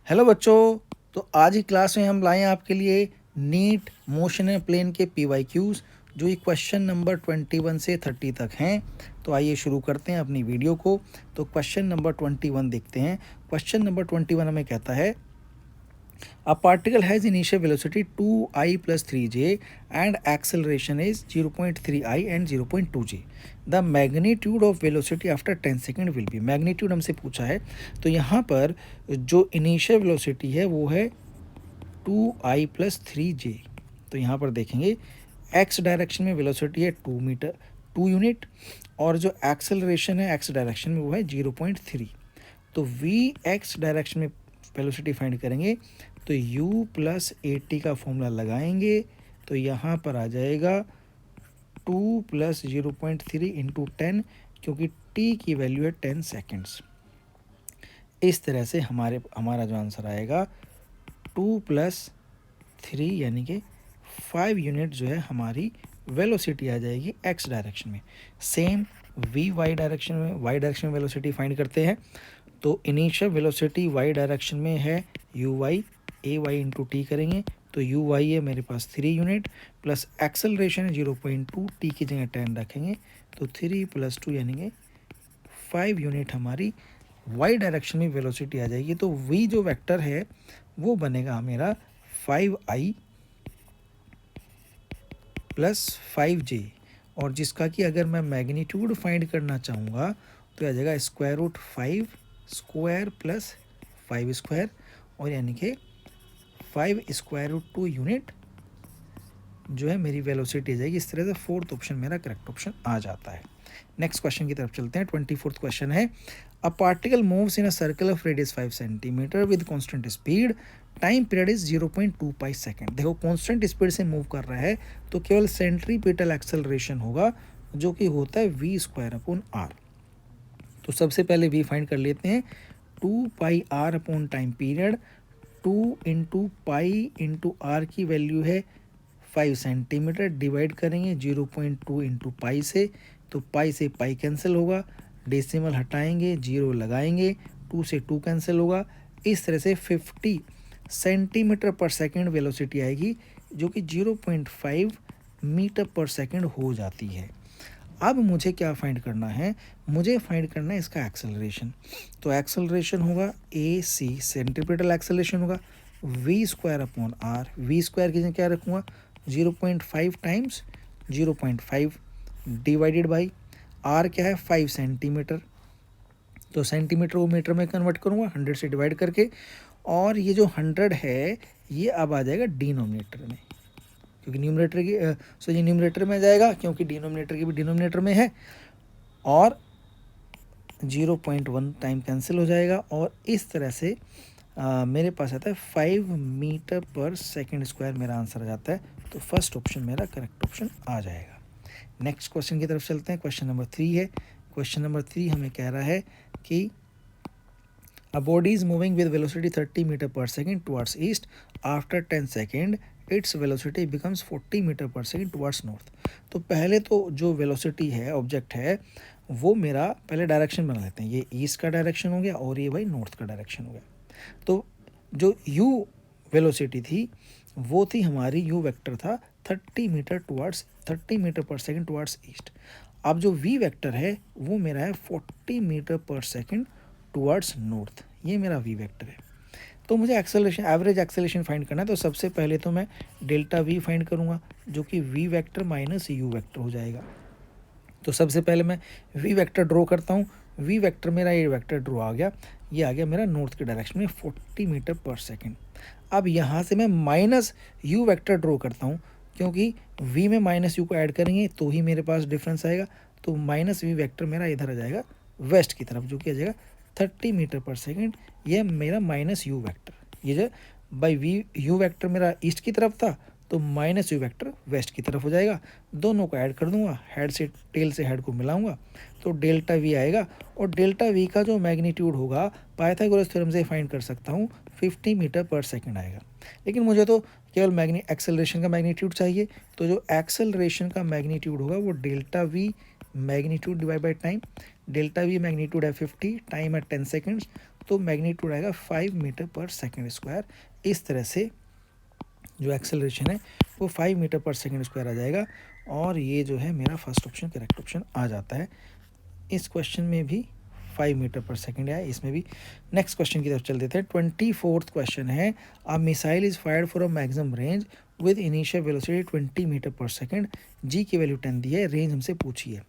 Hello बच्चों। तो आज की क्लास में हम लाए हैं आपके लिए नीट मोशन एंड प्लेन के PYQs जो ये क्वेश्चन नंबर 21 से 30 तक हैं। तो आइए शुरू करते हैं अपनी वीडियो को। तो क्वेश्चन नंबर 21 देखते हैं। क्वेश्चन नंबर 21 हमें कहता है A particle has initial velocity 2I plus 3j and acceleration is 0.3I and 0.2j. The magnitude of velocity after 10 second will be। Magnitude हमसे पूछा है। तो यहाँ पर जो इनिशियल वेलोसिटी है वो है 2I plus 3j। तो यहाँ पर देखेंगे एक्स डायरेक्शन में वेलोसिटी है 2 यूनिट और जो एक्सेलरेशन है एक्स डायरेक्शन में वो है 0.3। तो वी एक्स डायरेक्शन में वेलोसिटी फाइंड करेंगे तो u प्लस AT का फॉर्मूला लगाएंगे तो यहाँ पर आ जाएगा 2 प्लस 0.3 इंटू 10, क्योंकि t की वैल्यू है 10 सेकेंड्स। इस तरह से हमारा जो आंसर आएगा 2 प्लस 3 यानी कि 5 यूनिट जो है हमारी वेलोसिटी आ जाएगी x डायरेक्शन में। सेम v y डायरेक्शन में वेलोसिटी फाइंड करते हैं। तो इनिशियल वेलोसिटी y डायरेक्शन में है uy, ay इंटू टी करेंगे तो uy है मेरे पास 3 यूनिट प्लस एक्सेलरेशन है 0.2, टी की जगह 10 रखेंगे तो 3 प्लस 2 यानी कि 5 यूनिट हमारी y डायरेक्शन में वेलोसिटी आ जाएगी। तो v जो वेक्टर है वो बनेगा मेरा 5i प्लस 5j, और जिसका कि अगर मैं मैग्नीट्यूड फाइंड करना चाहूँगा तो आ जाएगा square root 5 square plus 5 square, और यानी कि 5 स्क्वायर रूट 2 यूनिट जो है मेरी वेलोसिटी आ जाएगी। इस तरह से फोर्थ ऑप्शन मेरा करेक्ट ऑप्शन आ जाता है। नेक्स्ट क्वेश्चन की तरफ चलते हैं। 24th क्वेश्चन है अ particle moves in a circle of radius 5 centimetre with constant speed, time period is 0.2 pi second. देखो कांस्टेंट स्पीड से मूव कर रहा है तो केवल सेंट्रीपिटल एक्सेलरेशन होगा जो कि होता है v स्क्वायर अपॉन r। तो सबसे पहले v फाइंड कर लेते हैं। 2 pi r upon time period, 2 into pi into r की वैल्यू है 5 सेंटीमीटर, डिवाइड करेंगे 0.2 इंटू पाई से, तो पाई से पाई कैंसिल होगा, डेसिमल हटाएंगे, 0 लगाएंगे, 2 से 2 कैंसिल होगा। इस तरह से 50 सेंटीमीटर पर सेकेंड वेलोसिटी आएगी जो कि 0.5 मीटर पर सेकेंड हो जाती है। अब मुझे क्या फाइंड करना है, मुझे फाइंड करना है इसका एक्सेलरेशन। तो एक्सेलरेशन होगा AC सेंट्रीपिटल एक्सेलरेशन होगा v square upon r. V square की जगह क्या रखूँगा 0.5 टाइम्स 0.5 डिवाइडेड बाई आर क्या है 5 सेंटीमीटर, तो सेंटीमीटर को मीटर में कन्वर्ट करूँगा 100 से डिवाइड करके, और ये जो 100 है ये अब आ जाएगा डिनोमिनेटर में, क्योंकि न्यूमरेटर की ये न्यूमरेटर में जाएगा क्योंकि डिनोमिनेटर की भी डिनोमिनेटर में है, और 0.1 टाइम कैंसिल हो जाएगा, और इस तरह से मेरे पास आता है 5 मीटर पर सेकेंड स्क्वायर मेरा आंसर आ जाता है। तो फर्स्ट ऑप्शन मेरा करेक्ट ऑप्शन आ जाएगा। नेक्स्ट क्वेश्चन की तरफ चलते हैं। क्वेश्चन नंबर 3 है। क्वेश्चन नंबर 3 हमें कह रहा है कि A body is moving with velocity 30 meter per second towards east. After 10 second, its velocity becomes 40 meter per second towards north. तो पहले तो जो वेलोसिटी है ऑब्जेक्ट है वो मेरा पहले डायरेक्शन बना लेते हैं। ये ईस्ट का डायरेक्शन हो गया और ये भाई नॉर्थ का डायरेक्शन हो गया। तो जो u वेलोसिटी थी वो थी हमारी u वेक्टर था 30 metre per second towards east. अब जो v वेक्टर है वो मेरा है 40 metre per second towards north, ये मेरा v वेक्टर है। तो मुझे एक्सेलरेशन एवरेज एक्सेलरेशन फाइंड करना है। तो सबसे पहले तो मैं डेल्टा v फाइंड करूँगा जो कि v vector minus u vector हो जाएगा। तो सबसे पहले मैं v वेक्टर ड्रॉ करता हूँ। v वेक्टर मेरा ये वेक्टर ड्रॉ आ गया, ये आ गया मेरा नॉर्थ के डायरेक्शन में 40 मीटर पर सेकेंड। अब यहाँ से मैं माइनस u वेक्टर ड्रॉ करता हूँ क्योंकि v में माइनस u को ऐड करेंगे तो ही मेरे पास डिफरेंस आएगा। तो माइनस v वेक्टर मेरा इधर आ जाएगा वेस्ट की तरफ जो कि आ जाएगा 30 मीटर पर सेकेंड। ये मेरा माइनस यू वेक्टर, ये जो बाई वी यू वेक्टर मेरा ईस्ट की तरफ था तो माइनस यू वेक्टर वेस्ट की तरफ हो जाएगा। दोनों को ऐड कर दूंगा, हेड से टेल से हेड को मिलाऊंगा तो डेल्टा वी आएगा, और डेल्टा वी का जो मैग्नीट्यूड होगा पाइथागोरस थ्योरम से फाइंड कर सकता हूँ 50 मीटर पर सेकेंड आएगा। लेकिन मुझे तो केवल एक्सेलरेशन का मैग्नीट्यूड चाहिए, तो जो एक्सेलरेशन का मैग्नीट्यूड होगा वो delta we magnitude divide by time. Delta we magnitude है 50, टाइम है 10 सेकेंड्स, तो मैग्नीट्यूड आएगा 5 मीटर पर सेकेंड स्क्वायर। इस तरह से जो एक्सेलरेशन है वो 5 मीटर पर सेकेंड स्क्वायर आ जाएगा, और ये जो है मेरा फर्स्ट ऑप्शन करेक्ट ऑप्शन आ जाता है। इस क्वेश्चन में भी 5 मीटर पर सेकेंड है, इसमें भी। नेक्स्ट क्वेश्चन की तरफ चल देते हैं। 24th क्वेश्चन है, a missile is fired for a maximum range with initial velocity 20 metre per second, g की वैल्यू 10 दी है, रेंज हमसे पूछी है।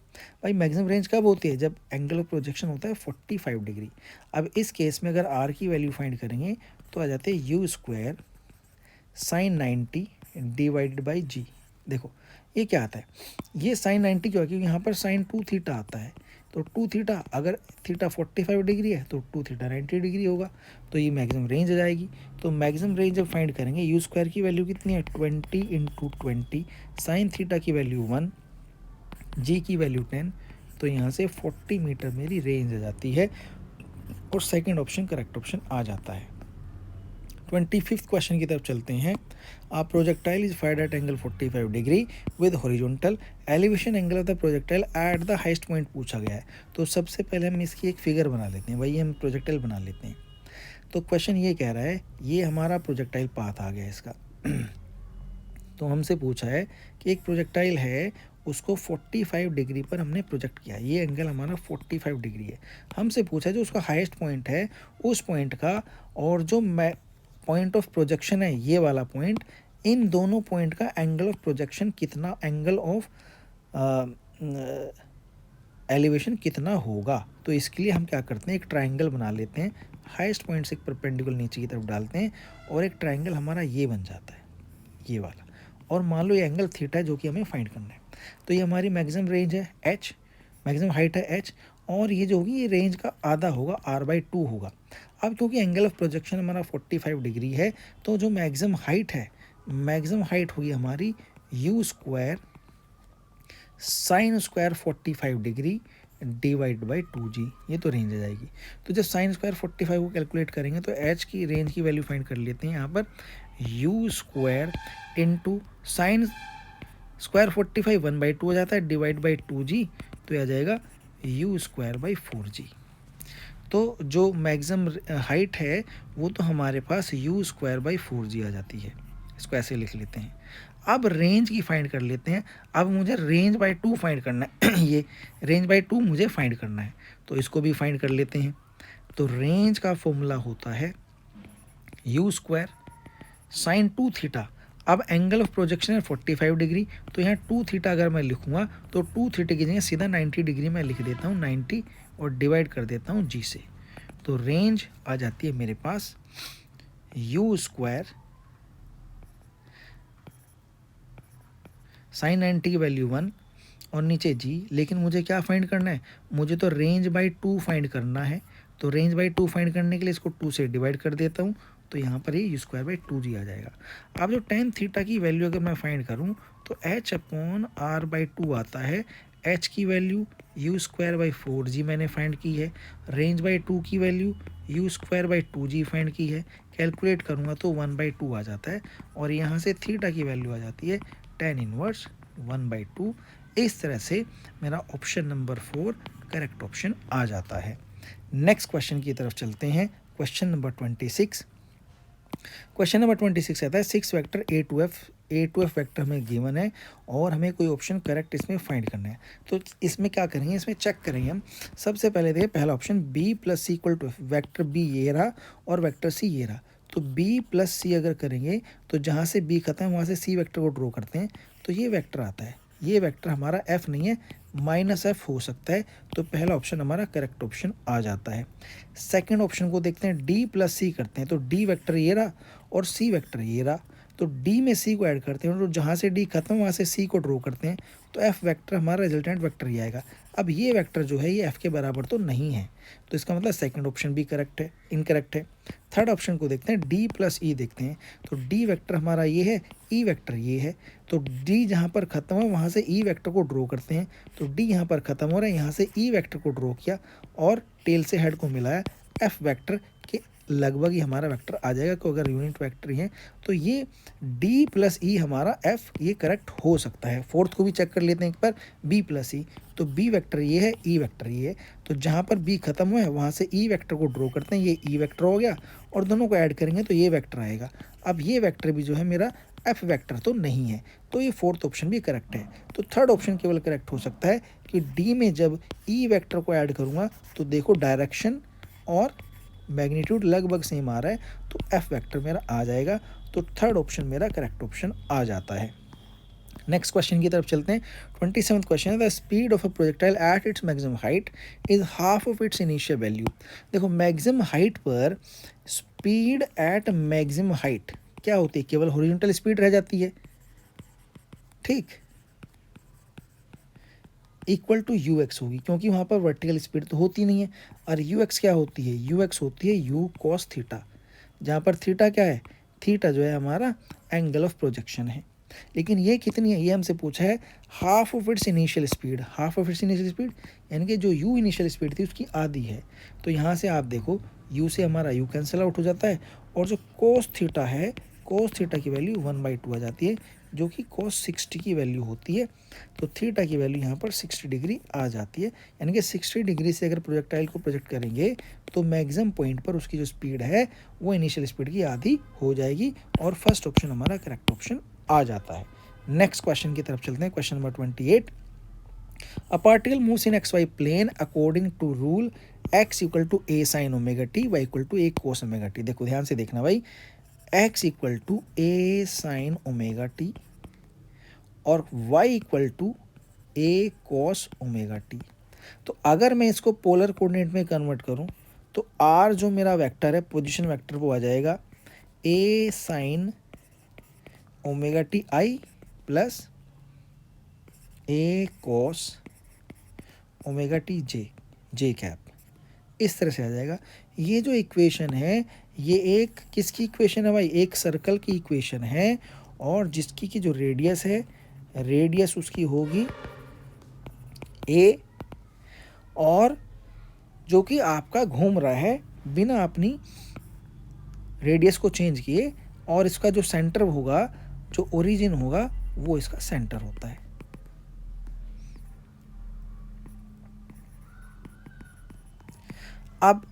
भाई मैक्सिमम रेंज कब होती है? जब एंगल ऑफ प्रोजेक्शन होता है 45 डिग्री। अब इस केस में अगर आर की वैल्यू फाइंड करेंगे तो आ जाते हैं u square sine 90 divided by g. देखो ये क्या आता है, ये साइन 90 क्यों है? क्योंकि यहाँ पर साइन 2 थीटा आता है, तो 2 थीटा, अगर थीटा 45 डिग्री है तो 2 थीटा 90 डिग्री होगा, तो ये मैक्सिमम रेंज आ जाएगी। तो मैक्सिमम रेंज जब फाइंड करेंगे, यू स्क्वायर की वैल्यू कितनी है 20 इंटू 20, साइन थीटा की वैल्यू 1, जी की वैल्यू 10, तो यहाँ से 40 मीटर मेरी रेंज आ जाती है, और सेकेंड ऑप्शन करेक्ट ऑप्शन आ जाता है। 25th क्वेश्चन की तरफ चलते हैं। A projectile is fired at angle 45 degree with horizontal elevation angle of the projectile at the highest point पूछा गया है। तो सबसे पहले हम इसकी एक फिगर बना लेते हैं, वही हम प्रोजेक्टाइल बना लेते हैं। तो क्वेश्चन ये कह रहा है, ये हमारा प्रोजेक्टाइल पाथ आ गया इसका। तो हमसे पूछा है कि एक प्रोजेक्टाइल है, उसको 45 डिग्री पर हमने प्रोजेक्ट किया, ये एंगल हमारा 45 डिग्री है। हमसे पूछा जो उसका हाईएस्ट पॉइंट है उस पॉइंट का, और जो पॉइंट ऑफ प्रोजेक्शन है ये वाला पॉइंट, इन दोनों पॉइंट का एंगल ऑफ प्रोजेक्शन कितना, एंगल ऑफ एलिवेशन कितना होगा। तो इसके लिए हम क्या करते हैं, एक ट्रायंगल बना लेते हैं, हाईएस्ट पॉइंट से एक परपेंडिकुलर नीचे की तरफ डालते हैं, और एक ट्रायंगल हमारा ये बन जाता है, ये वाला। और मान लो ये एंगल थीटा है जो कि हमें फाइंड करना है। तो ये हमारी मैक्सिमम रेंज है h, मैक्सिमम हाइट है h, और ये जो होगी ये रेंज का आधा होगा, r/2 होगा। अब क्योंकि एंगल ऑफ प्रोजेक्शन हमारा 45 डिग्री है, तो जो मैक्सिमम हाइट है, मैक्सिमम हाइट होगी हमारी you square sine square 45 degree divide by 2g, ये तो रेंज आ जाएगी। तो जब साइन स्क्वायर 45 को कैलकुलेट करेंगे तो h की रेंज की वैल्यू फाइंड कर लेते हैं यहाँ पर, you square into sine square 45 1/2 हो जाता है, डिवाइड बाई 2g, तो यह आ जाएगा यू स्क्वायर बाई 4g। तो जो मैक्सिमम हाइट है वो तो हमारे पास यू स्क्वायर बाई 4g आ जाती है, इसको ऐसे लिख लेते हैं। अब रेंज की फाइंड कर लेते हैं। अब मुझे रेंज बाई 2 फाइंड करना है ये रेंज बाई 2 मुझे फाइंड करना है, तो इसको भी फाइंड कर लेते हैं। तो रेंज का फॉर्मूला होता है यू स्क्वायर साइन 2 थीटा। अब एंगल ऑफ प्रोजेक्शन है 45 डिग्री, तो यहाँ 2 थीटा अगर मैं लिखूँगा तो 2 थीटा की जगह सीधा 90 डिग्री मैं लिख देता हूँ 90, और डिवाइड कर देता हूँ जी से। तो रेंज आ जाती है मेरे पास यू स्क्वायर साइन 90 की वैल्यू 1 और नीचे जी। लेकिन मुझे क्या फाइंड करना है, मुझे तो रेंज बाई 2 फाइंड करना है। तो रेंज बाई 2 फाइंड करने के लिए इसको 2 से डिवाइड कर देता हूँ, तो यहाँ पर ये यू स्क्वायर बाई 2g आ जाएगा। अब जो tan थीटा की वैल्यू अगर मैं फाइंड करूँ तो h/r/2 आता है। h की value you square by 4g मैंने फाइंड की है, रेंज बाई 2 की value you square by 2g find की है। कैलकुलेट करूँगा तो 1/2 आ जाता है, और यहाँ से थीटा की वैल्यू आ जाती है tan इनवर्स 1/2। इस तरह से मेरा ऑप्शन नंबर 4 करेक्ट ऑप्शन आ जाता है। नेक्स्ट क्वेश्चन की तरफ चलते हैं। Question number 26। क्वेश्चन नंबर 26 आता है 6 vector a to f vector हमें गिवन है, और हमें कोई ऑप्शन करेक्ट इसमें फाइंड करना है। तो इसमें क्या करेंगे, इसमें चेक करेंगे हम। सबसे पहले देखिए पहला option b plus c equal to f, vector b ये रहा और वैक्टर c ये रहा। तो b प्लस सी अगर करेंगे तो जहाँ से b खत्म है वहाँ से c वेक्टर को ड्रॉ करते हैं, तो ये वेक्टर आता है। ये वेक्टर हमारा f नहीं है, -f हो सकता है। तो पहला ऑप्शन हमारा करेक्ट ऑप्शन आ जाता है। सेकंड ऑप्शन को देखते हैं, d प्लस सी करते हैं, तो d वेक्टर ये रहा और c वेक्टर ये रहा। तो d में c को ऐड करते हैं, तो जहाँ से d खत्म वहाँ से c को ड्रॉ करते हैं, तो f वेक्टर हमारा रिजल्टेंट वेक्टर ही आएगा। अब ये वेक्टर जो है ये f के बराबर तो नहीं है, तो इसका मतलब सेकंड ऑप्शन भी करेक्ट है, इनकरेक्ट है। थर्ड ऑप्शन को देखते हैं, d प्लस ई देखते हैं, तो d वेक्टर हमारा ये है, e वेक्टर ये है। तो d जहाँ पर खत्म है वहाँ से e वेक्टर को ड्रॉ करते हैं, तो d यहाँ पर खत्म हो रहा है, यहाँ से e वेक्टर को ड्रॉ किया और टेल से हेड को मिलाया, f वेक्टर के लगभग ही हमारा वेक्टर आ जाएगा, क्योंकि अगर यूनिट वेक्टर ही है तो ये डी प्लस ई हमारा एफ ये करेक्ट हो सकता है। फोर्थ को भी चेक कर लेते हैं एक बार, बी प्लस ई, तो बी वेक्टर ये है, ई वेक्टर ये है, तो जहाँ पर बी खत्म हुआ है वहाँ से ई वेक्टर को ड्रॉ करते हैं, ये ई वेक्टर हो गया और दोनों को ऐड करेंगे तो ये वेक्टर आएगा। अब ये वेक्टर भी जो है मेरा एफ वेक्टर तो नहीं है, तो ये फोर्थ ऑप्शन भी करेक्ट है। तो थर्ड ऑप्शन केवल करेक्ट हो सकता है कि डी में जब ई वेक्टर को ऐड करूँगा तो देखो डायरेक्शन और मैग्नीट्यूड लगभग सेम आ रहा है, तो एफ वेक्टर मेरा आ जाएगा, तो थर्ड ऑप्शन मेरा करेक्ट ऑप्शन आ जाता है। नेक्स्ट क्वेश्चन की तरफ चलते हैं। 27th क्वेश्चन है, the speed of a projectile at its maximum height is half of its initial value. देखो मैक्सिमम हाइट पर स्पीड एट मैक्सिमम हाइट क्या होती है, केवल हॉरिजॉन्टल स्पीड रह जाती है, ठीक, इक्वल टू यू एक्स होगी, क्योंकि वहाँ पर वर्टिकल स्पीड तो होती नहीं है। और यू एक्स क्या होती है, यू एक्स होती है यू कॉस थीटा, जहाँ पर थीटा क्या है, थीटा जो है हमारा एंगल ऑफ प्रोजेक्शन है। लेकिन ये कितनी है, ये हमसे पूछा है half of its initial speed, half of its initial speed यानी कि जो यू इनिशियल स्पीड थी उसकी आधी है। तो यहाँ से आप देखो यू से हमारा यू कैंसिल आउट हो जाता है, और जो कोस थीटा है, कोस थीटा की वैल्यू 1/2 आ जाती है, जो कि कोस 60 की वैल्यू होती है। तो थीटा की वैल्यू यहाँ पर 60 डिग्री आ जाती है, यानी कि 60 डिग्री से अगर प्रोजेक्टाइल को प्रोजेक्ट करेंगे तो मैक्सिमम पॉइंट पर उसकी जो स्पीड है वो इनिशियल स्पीड की आधी हो जाएगी, और फर्स्ट ऑप्शन हमारा करेक्ट ऑप्शन आ जाता है। नेक्स्ट क्वेश्चन की तरफ चलते हैं, question number 28। A particle moves in x y plane according to rule x equal to a sine omega t, y equal to a cos omega t. देखो ध्यान से देखना भाई, x equal to a sine omega t और y equal to a cos omega t. तो अगर मैं इसको पोलर कोऑर्डिनेट में कन्वर्ट करूं तो आर जो मेरा वेक्टर है, पोजीशन वेक्टर, वो आ जाएगा a sine omega t i plus a cos omega t j, j cap, इस तरह से आ जाएगा। ये जो इक्वेशन है ये एक किसकी इक्वेशन है भाई, एक सर्कल की इक्वेशन है, और जिसकी की जो रेडियस है, रेडियस उसकी होगी ए, और जो कि आपका घूम रहा है बिना अपनी रेडियस को चेंज किए, और इसका जो सेंटर होगा, जो ओरिजिन होगा, वो इसका सेंटर होता है। अब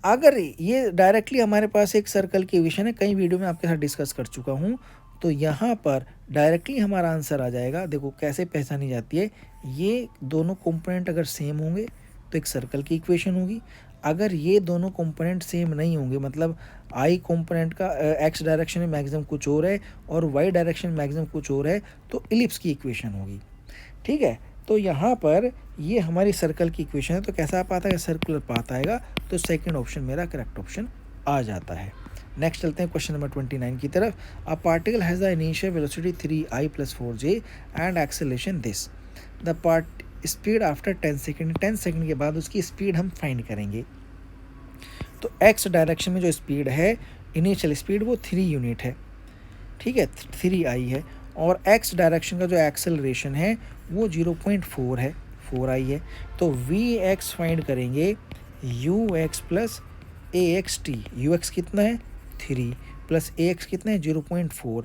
अगर ये डायरेक्टली हमारे पास एक सर्कल की इक्वेशन है, कई वीडियो में आपके साथ डिस्कस कर चुका हूँ, तो यहाँ पर डायरेक्टली हमारा आंसर आ जाएगा। देखो कैसे पहचानी जाती है, ये दोनों कंपोनेंट अगर सेम होंगे तो एक सर्कल की इक्वेशन होगी, अगर ये दोनों कंपोनेंट सेम नहीं होंगे, मतलब आई कंपोनेंट का एक्स डायरेक्शन में मैक्सिमम कुछ और है और वाई डायरेक्शन में मैक्सिमम कुछ और है, तो इलिप्स की इक्वेशन होगी, ठीक है। तो यहाँ पर ये हमारी सर्कल की इक्वेशन है, तो कैसा पाथ आएगा, सर्कुलर पाथ आएगा, तो सेकंड ऑप्शन मेरा करेक्ट ऑप्शन आ जाता है। नेक्स्ट चलते हैं क्वेश्चन नंबर 29 की तरफ। A particle has the initial velocity 3i + 4j and acceleration this, the part speed after 10 second, 10 second के बाद उसकी स्पीड हम फाइंड करेंगे। तो एक्स डायरेक्शन में जो स्पीड है, इनिशियल स्पीड, वो 3 यूनिट है, ठीक है, 3i है, और एक्स डायरेक्शन का जो एक्सेलरेशन है वो 0.4 है, 4i है। तो वी एक्स फाइंड करेंगे you x plus A x T, you x कितना है 3 प्लस ए एक्स कितना है 0.4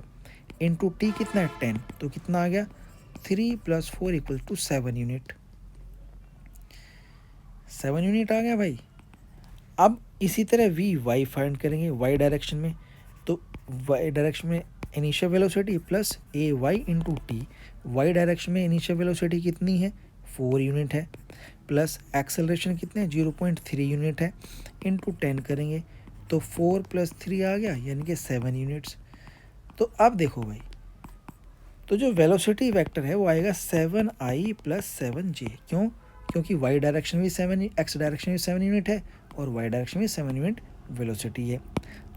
इंटू टी कितना है 10, तो कितना आ गया 3 + 4 = 7 यूनिट, 7 यूनिट आ गया भाई। अब इसी तरह वी वाई फाइंड करेंगे वाई डायरेक्शन में, तो वाई डायरेक्शन में initial velocity plus a y into t, y direction में इनिशियल वेलोसिटी कितनी है 4 यूनिट है, प्लस एक्सेलरेशन कितने हैं 0.3 यूनिट है, इंटू 10 करेंगे तो 4 + 3 आ गया, यानी कि 7 यूनिट्स। तो अब देखो भाई, तो जो वेलोसिटी वेक्टर है वो आएगा 7i + 7j, क्यों, क्योंकि वाई डायरेक्शन में 7, एक्स डायरेक्शन में 7 यूनिट है और वाई डायरेक्शन में 7 यूनिट वेलोसिटी है।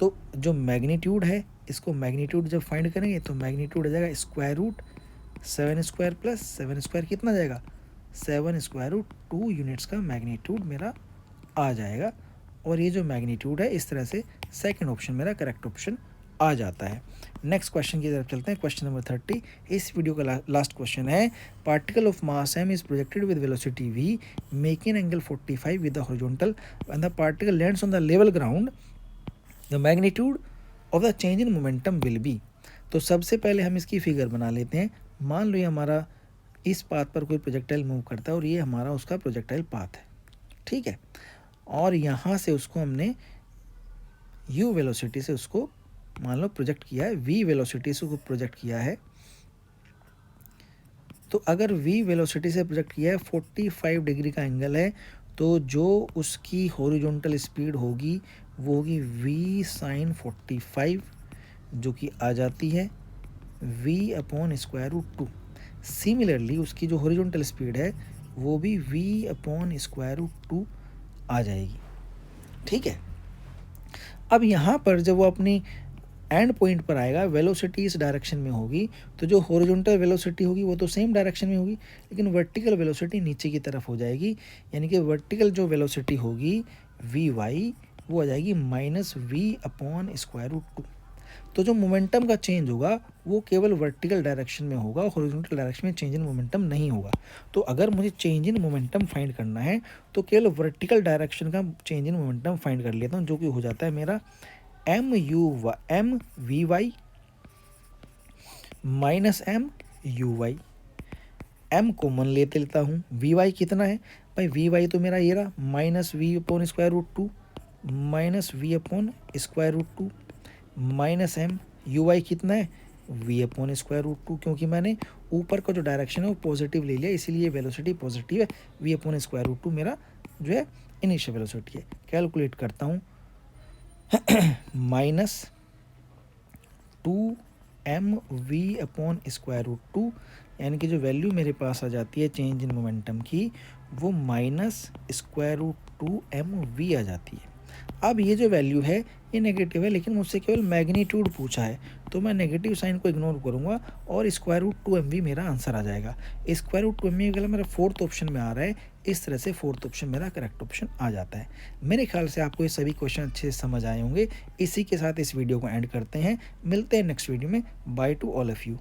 तो जो मैग्नीट्यूड है, इसको मैग्नीट्यूड जब फाइंड करेंगे तो मैग्नीट्यूड आ जाएगा √7² + 7² कितना जाएगा 7√2 यूनिट्स का मैग्नीट्यूड मेरा आ जाएगा। और ये जो मैग्नीट्यूड है, इस तरह से सेकंड ऑप्शन मेरा करेक्ट ऑप्शन आ जाता है। नेक्स्ट क्वेश्चन की तरफ चलते हैं, क्वेश्चन नंबर 30। इस वीडियो का लास्ट क्वेश्चन है, particle of mass m is projected with velocity v making angle 45 with the horizontal when the particle lands on the level ground the magnitude of the change in momentum will be. तो सबसे पहले हम इसकी figure बना लेते हैं। मान लो ये हमारा इस पाथ पर कोई प्रोजेक्टाइल मूव करता है और ये हमारा उसका प्रोजेक्टाइल पाथ है, ठीक है। और यहाँ से उसको हमने u वेलोसिटी से उसको मान लो प्रोजेक्ट किया है, v वेलोसिटी से उसको प्रोजेक्ट किया है। तो अगर v वेलोसिटी से प्रोजेक्ट किया है, 45 डिग्री का एंगल है, तो जो उसकी हॉरिजॉन्टल स्पीड होगी वो होगी v साइन 45, जो कि आ जाती है v upon square root 2। Similarly उसकी जो हॉरिजॉन्टल स्पीड है वो भी v अपॉन स्क्वायर रूट 2 आ जाएगी, ठीक है। अब यहाँ पर जब वो अपनी एंड पॉइंट पर आएगा, वेलोसिटी इस डायरेक्शन में होगी, तो जो हॉरिजॉन्टल वेलोसिटी होगी वो तो सेम डायरेक्शन में होगी, लेकिन वर्टिकल वेलोसिटी नीचे की तरफ हो जाएगी। यानी कि वर्टिकल जो वेलोसिटी होगी वी वाई वो आ जाएगी minus v upon square root 2। तो जो मोमेंटम का चेंज होगा वो केवल वर्टिकल डायरेक्शन में होगा, हॉरिजॉन्टल डायरेक्शन में चेंज इन मोमेंटम नहीं होगा। तो अगर मुझे चेंज इन मोमेंटम फाइंड करना है तो केवल वर्टिकल डायरेक्शन का चेंज इन मोमेंटम फाइंड कर लेता हूँ, जो कि हो जाता है मेरा m v y minus m u y. M common लेता हूँ, वी वाई कितना है भाई, वी वाई तो मेरा ये रहा minus v upon square root 2 minus v upon square root 2 minus m, u y कितना है वी अपॉन स्क्वायर रूट 2, क्योंकि मैंने ऊपर का जो डायरेक्शन है वो पॉजिटिव ले लिया, इसीलिए वेलोसिटी पॉजिटिव है। वी अपॉन स्क्वायर रूट 2 मेरा जो है इनिशियल वेलोसिटी है। कैलकुलेट करता हूँ, minus 2mv upon square root 2, यानी कि जो वैल्यू मेरे पास आ जाती है चेंज इन मोमेंटम की वो माइनस स्क्वायर रूट 2mv आ जाती है। अब ये जो वैल्यू है ये नेगेटिव है, लेकिन मुझसे केवल मैग्नीट्यूड पूछा है, तो मैं नेगेटिव साइन को इग्नोर करूंगा और स्क्वायर रूट 2mv मेरा आंसर आ जाएगा। स्क्वायर रूट 2mv अगर मेरा फोर्थ ऑप्शन में आ रहा है, इस तरह से फोर्थ ऑप्शन मेरा करेक्ट ऑप्शन आ जाता है। मेरे ख्याल से आपको ये सभी क्वेश्चन अच्छे से समझ आए होंगे। इसी के साथ इस वीडियो को एंड करते हैं, मिलते हैं नेक्स्ट वीडियो में। By two all of you.